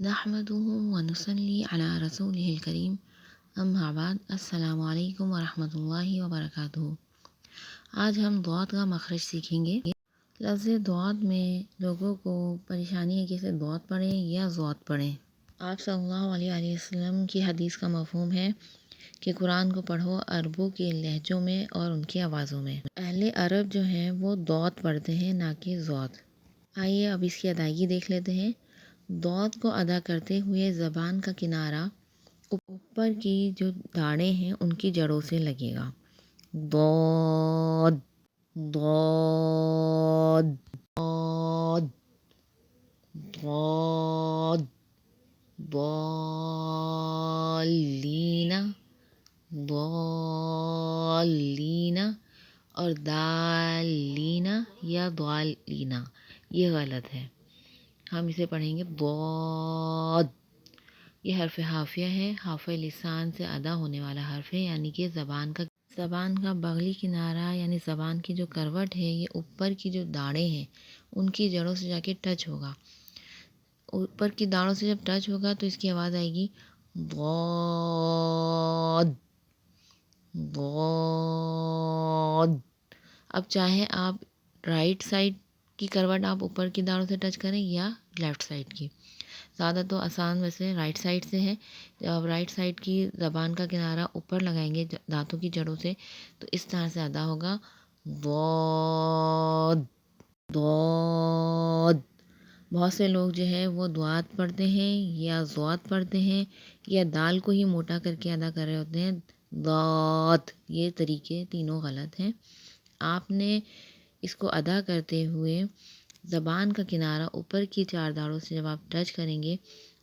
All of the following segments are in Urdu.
نحمده ونصلي على رسوله الکریم اما بعد السلام علیکم ورحمۃ اللہ وبرکاتہ۔ آج ہم دعات کا مخرج سیکھیں گے۔ لفظ دعات میں لوگوں کو پریشانی ہے کہ اسے دعات پڑھیں یا ضوات پڑھیں۔ آپ صلی اللہ علیہ وسلم کی حدیث کا مفہوم ہے کہ قرآن کو پڑھو عربوں کے لہجوں میں اور ان کی آوازوں میں۔ اہل عرب جو ہیں وہ دعات پڑھتے ہیں نہ کہ ضوات۔ آئیے اب اس کی ادائیگی دیکھ لیتے ہیں۔ دعات کو ادا کرتے ہوئے زبان کا کنارہ اوپر کی جو داڑیں ہیں ان کی جڑوں سے لگے گا۔ ضاد ضاد ضاد ضاد ضالین ضالین اور دالین یا ضالین، یہ غلط ہے۔ ہم اسے پڑھیں گے ضاد۔ یہ حرف حافیہ ہے، حافظ لسان سے ادا ہونے والا حرف ہے، یعنی کہ زبان کا بغلی کنارہ یعنی زبان کی جو کروٹ ہے یہ اوپر کی جو داڑیں ہیں ان کی جڑوں سے جا کے ٹچ ہوگا۔ اوپر کی داڑوں سے جب ٹچ ہوگا تو اس کی آواز آئے گی ضاد ضاد۔ اب چاہے آپ رائٹ سائڈ کی کروٹ آپ اوپر کی داڑوں سے ٹچ کریں یا لیفٹ سائڈ کی، زیادہ تو آسان ویسے رائٹ سائڈ سے ہے۔ جب رائٹ سائڈ کی زبان کا کنارہ اوپر لگائیں گے دانتوں کی جڑوں سے تو اس طرح سے ادا ہوگا ضاد ضاد۔ بہت سے لوگ جو ہے وہ دعات پڑھتے ہیں یا ضوات پڑھتے ہیں یا دال کو ہی موٹا کر کے ادا کر رہے ہوتے ہیں ضات۔ یہ طریقے تینوں غلط ہیں۔ آپ نے اس کو ادا کرتے ہوئے زبان کا کنارہ اوپر کی چار داڑوں سے جب آپ ٹچ کریں گے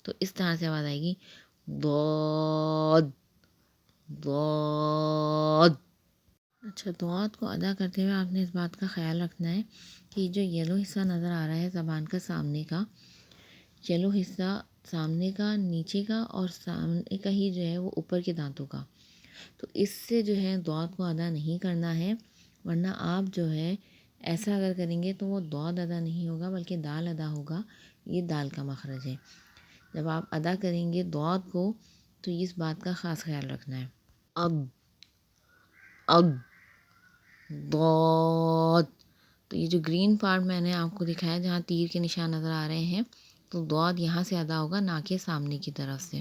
تو اس طرح سے آواز آئے گی ضاد ضاد۔ اچھا، دعات کو ادا کرتے ہوئے آپ نے اس بات کا خیال رکھنا ہے کہ جو یلو حصہ نظر آ رہا ہے زبان کا سامنے کا، یلو حصہ سامنے کا، نیچے کا اور سامنے کا ہی جو ہے وہ اوپر کے دانتوں کا، تو اس سے جو ہے دعات کو ادا نہیں کرنا ہے، ورنہ آپ جو ہے ایسا اگر کریں گے تو وہ دعات ادا نہیں ہوگا بلکہ دال ادا ہوگا۔ یہ دال کا مخرج ہے۔ جب آپ ادا کریں گے دعات کو تو اس بات کا خاص خیال رکھنا ہے۔ اب اب ضاد، تو یہ جو گرین پارٹ میں نے آپ کو دکھایا جہاں تیر کے نشان نظر آ رہے ہیں تو ضاد یہاں سے ادا ہوگا نہ کہ سامنے کی طرف سے۔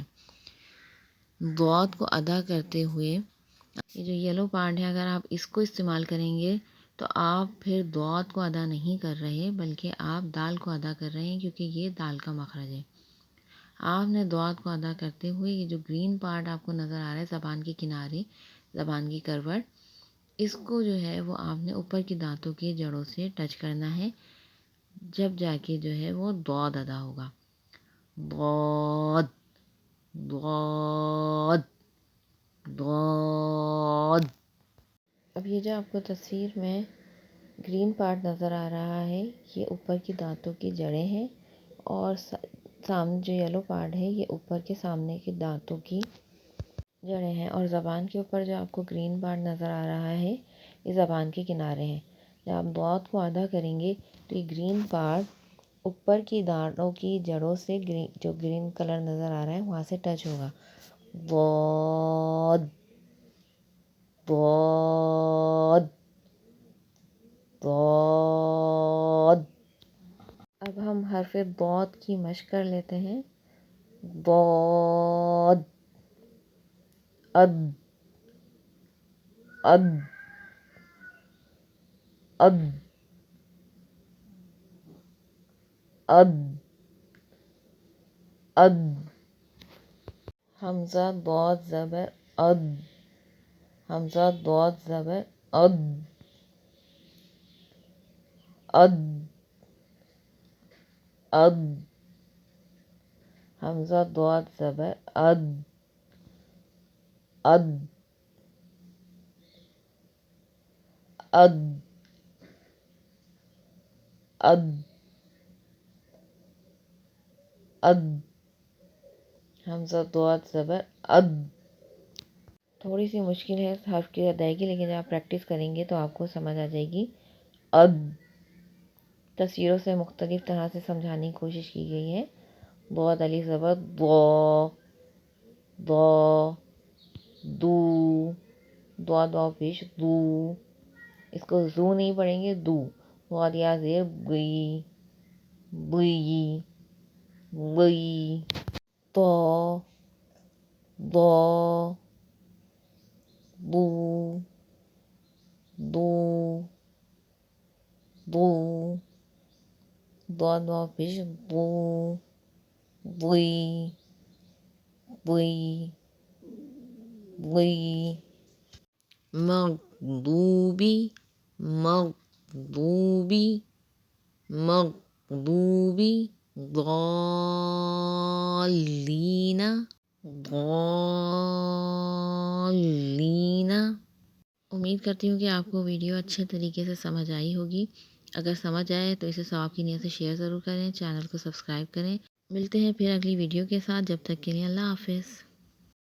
ضاد کو ادا کرتے ہوئے یہ جو یلو پارٹ ہے اگر آپ اس کو استعمال کریں گے تو آپ پھر دعات کو ادا نہیں کر رہے بلکہ آپ دال کو ادا کر رہے ہیں، کیونکہ یہ دال کا مخرج ہے۔ آپ نے دعات کو ادا کرتے ہوئے یہ جو گرین پارٹ آپ کو نظر آ رہا ہے زبان کے کنارے، زبان کی کروٹ، اس کو جو ہے وہ آپ نے اوپر کی دانتوں کی جڑوں سے ٹچ کرنا ہے، جب جا کے جو ہے وہ ضاد ادا ہوگا۔ ضاد ضاد ضاد۔ اب یہ جو آپ کو تصویر میں گرین پارٹ نظر آ رہا ہے یہ اوپر کی دانتوں کی جڑیں ہیں، اور سامنے جو یلو پارٹ ہے یہ اوپر کے سامنے کے دانتوں کی جڑیں ہیں، اور زبان کے اوپر جو آپ کو گرین پارٹ نظر آ رہا ہے یہ زبان کے کنارے ہیں۔ جب آپ دعات کو ادا کریں گے تو یہ گرین پارٹ اوپر کی دانتوں کی جڑوں سے جو گرین کلر نظر آ رہا ہے وہاں سے ٹچ ہوگا۔ ضاد ضاد ضاد۔ اب ہم حرف ضاد کی مشق کر لیتے ہیں۔ ضاد اد اد اد اد اد۔ حمزہ ضاد زبر اد، حمزہ ضاد زبر اد اد اد۔ حمزہ ضاد زبر اد اد اد اد اد۔ حمزہ ضاد زبر اد۔ تھوڑی سی مشکل ہے اس حرف کی ادائیگی، لیکن جب آپ پریکٹس کریں گے تو آپ کو سمجھ آ جائے گی۔ اد تصویروں سے مختلف طرح سے سمجھانے کی کوشش کی گئی ہے۔ ضاد الف زبر ضا ضا دو ضاد واو پیش دو، اس کو زو نہیں پڑھیں گے، دو ضاد یا زیر گئی بئی بئی طا ضا ضو ضو ضو ضاد واو پیش ضو ضی ضی ضی مغضوبی مغضوبی مغضوبی ضالین ضالین۔ امید کرتی ہوں کہ آپ کو ویڈیو اچھے طریقے سے سمجھ آئی ہوگی۔ اگر سمجھ آئے تو اسے ثواب کی نیت سے شیئر ضرور کریں، چینل کو سبسکرائب کریں۔ ملتے ہیں پھر اگلی ویڈیو کے ساتھ، جب تک کے لیے اللہ حافظ۔